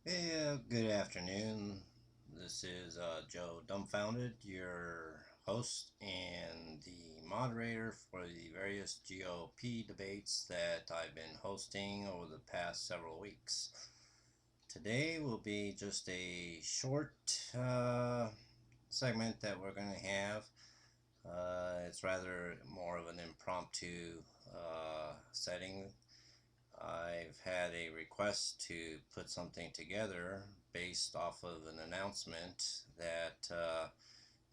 Yeah, good afternoon. This is Joe Dumbfounded, your host and the moderator for the various GOP debates that I've been hosting over the past several weeks. Today will be just a short segment that we're going to have. It's rather more of an impromptu setting. I've had a request to put something together based off of an announcement that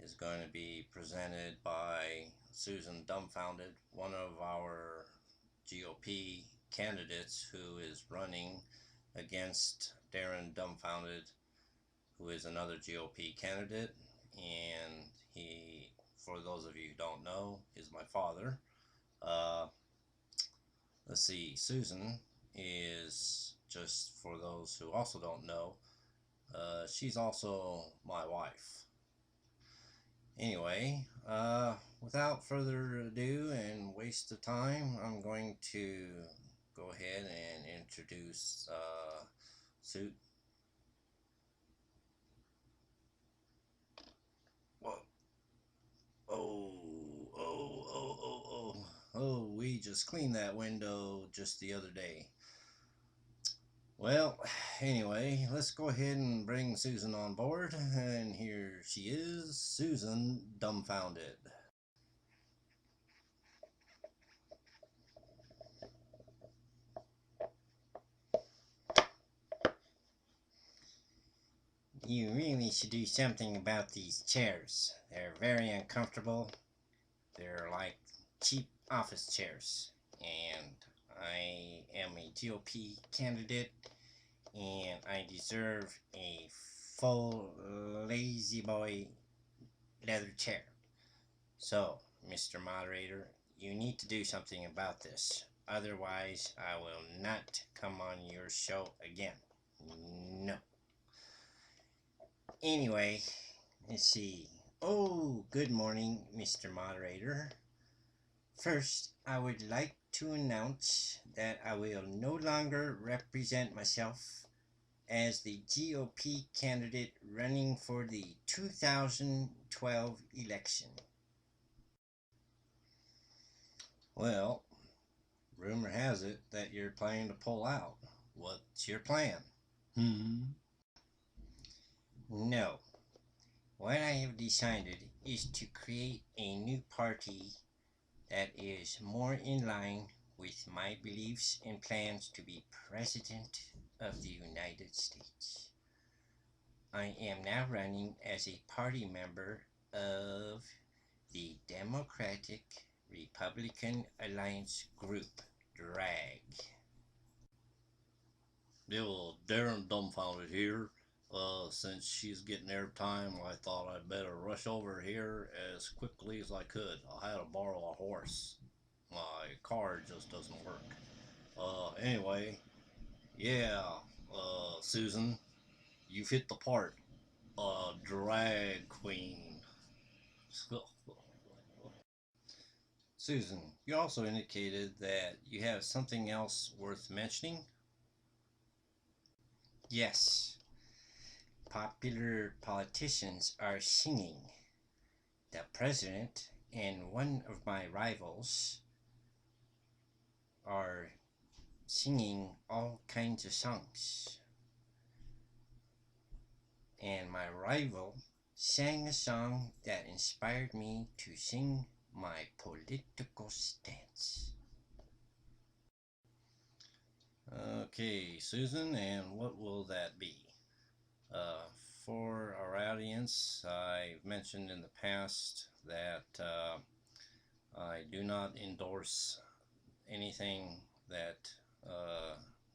is going to be presented by Susan Dumbfounded, one of our GOP candidates who is running against Darren Dumbfounded, who is another GOP candidate. And he, for those of you who don't know, is my father. Uh, Let's see, Susan is, just for those who also don't know, she's also my wife. Anyway, without further ado and waste of time, I'm going to go ahead and introduce Sue. Whoa. Oh, oh, oh, oh, oh. Oh, we just cleaned that window just the other day. Well, anyway, let's go ahead and bring Susan on board, and here she is, Susan Dumbfounded. You really should do something about these chairs. They're very uncomfortable. They're like cheap office chairs. And I am a GOP candidate, and I deserve a full lazy boy leather chair. So, Mr. Moderator, you need to do something about this. Otherwise, I will not come on your show again. No. Anyway, let's see. Oh, good morning, Mr. Moderator. First, I would like to announce that I will no longer represent myself as the GOP candidate running for the 2012 election. Well, rumor has it that you're planning to pull out. What's your plan? No. What I have decided is to create a new party that is more in line with my beliefs and plans to be President of the United States. I am now running as a party member of the Democratic Republican Alliance Group, DRAG. Yeah, well, Darren Dumbfounded here. Since she's getting airtime, I thought I'd better rush over here as quickly as I could. I had to borrow a horse. My car just doesn't work. Anyway, yeah, Susan, you've hit the part. Drag queen. Susan, you also indicated that you have something else worth mentioning. Yes, popular politicians are singing. The president and one of my rivals are singing all kinds of songs. And my rival sang a song that inspired me to sing my political stance. Okay, Susan, and what will that be? Uh, for our audience, I've mentioned in the past that I do not endorse anything that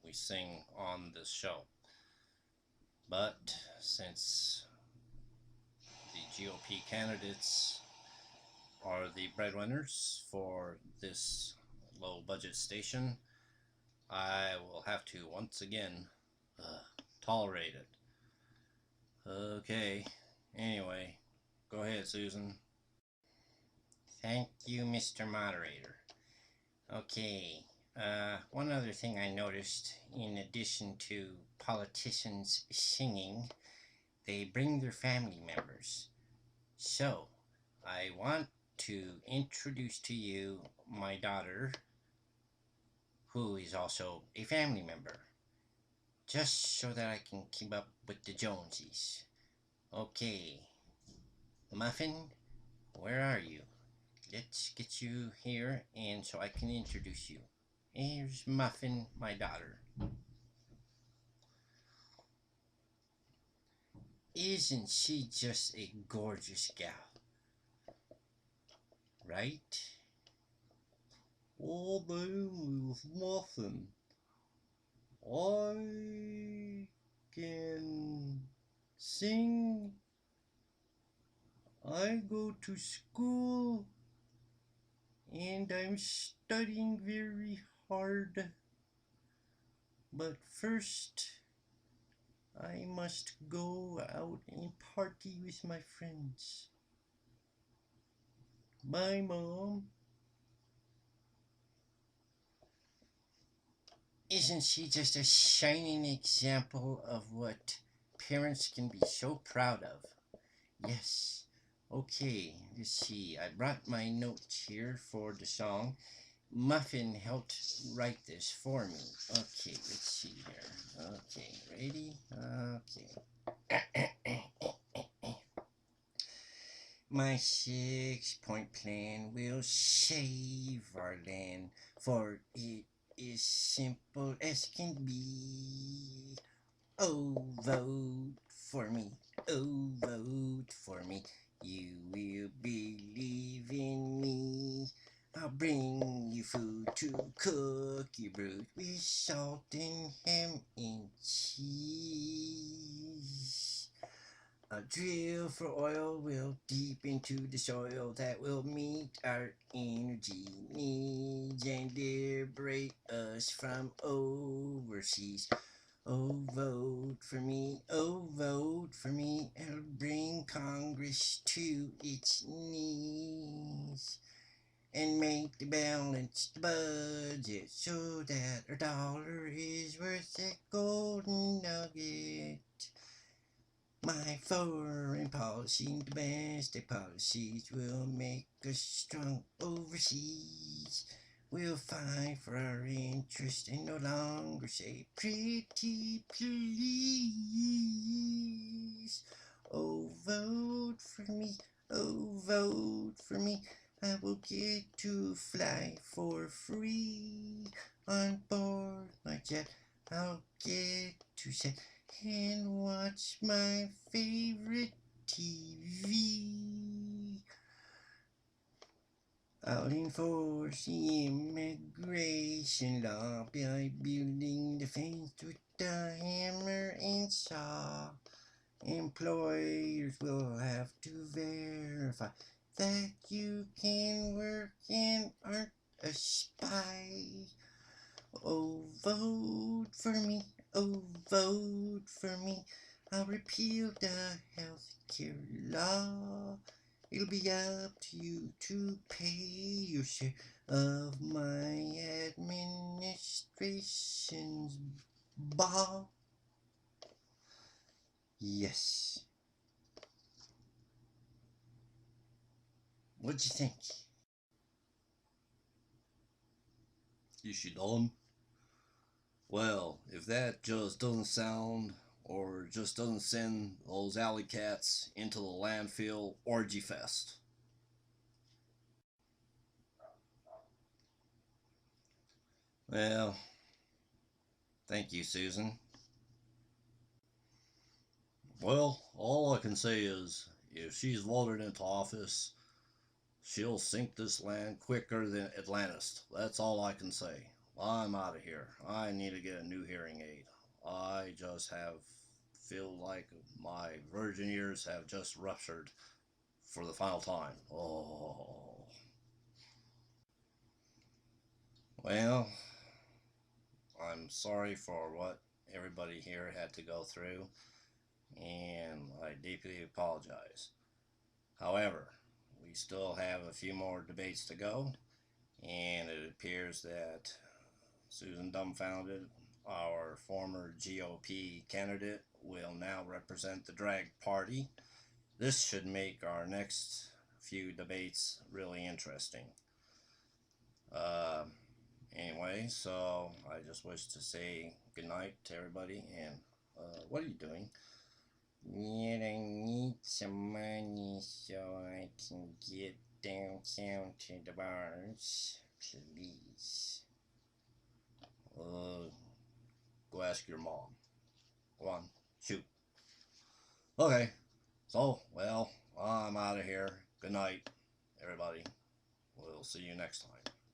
we sing on this show. But since the GOP candidates are the breadwinners for this low budget station, I will have to once again tolerate it. Okay, anyway, go ahead, Susan. Thank you, Mr. Moderator. Okay, One other thing I noticed, in addition to politicians singing, they bring their family members. So, I want to introduce to you my daughter, who is also a family member, just so that I can keep up with the Jonesies. Okay, Muffin, where are you? Let's get you here and so I can introduce you. Here's Muffin, my daughter. Isn't she just a gorgeous gal? Right? Oh, name is Muffin. I can sing. I go to school and I'm studying very hard. But first, I must go out and party with my friends. Bye, Mom. Isn't she just a shining example of what parents can be so proud of? Yes. Okay, let's see. I brought my notes here for the song. Muffin helped write this for me. Okay, let's see here. Okay, ready? Okay. My 6-point plan will save our land, for it is simple as can be. Oh, vote for me. Oh, vote for me. You will believe in me. I'll bring you food to cook your brood with salt and ham and cheese. A drill for oil will deep into the soil that will meet our energy needs and liberate us from overseas. Oh, vote for me, oh, vote for me, and bring Congress to its knees and make the balanced budget so that our dollar is worth a golden nugget. My foreign policy and domestic policies will make us strong overseas. We'll fight for our interest and no longer say pretty please. Oh, vote for me. Oh, vote for me. I will get to fly for free on board my jet. I'll get to sit and watch my favorite TV. I'll enforce the immigration law by building the fence with a hammer and saw. Employers will have to verify that you can work and aren't a spy. Oh, vote for me. Oh, vote for me. I'll repeal the health care law. It'll be up to you to pay your share of my administration's ball. Yes. What'd you think? Is she done? Well, if that just doesn't sound or just doesn't send those alley cats into the landfill orgy fest. Well, thank you, Susan. Well, all I can say is if she's voted into office, she'll sink this land quicker than Atlantis. That's all I can say. I'm out of here. I need to get a new hearing aid. I just feel like my virgin ears have just ruptured for the final time. Oh. Well, I'm sorry for what everybody here had to go through, and I deeply apologize. However, we still have a few more debates to go, and it appears that Susan Dumbfounded, our former GOP candidate, will now represent the drag party. This should make our next few debates really interesting. Uh, anyway, so I just wish to say good night to everybody. And what are you doing? Yeah, I need some money so I can get downtown to the bars, please. Uh, Go ask your mom. Go on, shoot. Okay, so, well, I'm out of here. Good night, everybody. We'll see you next time.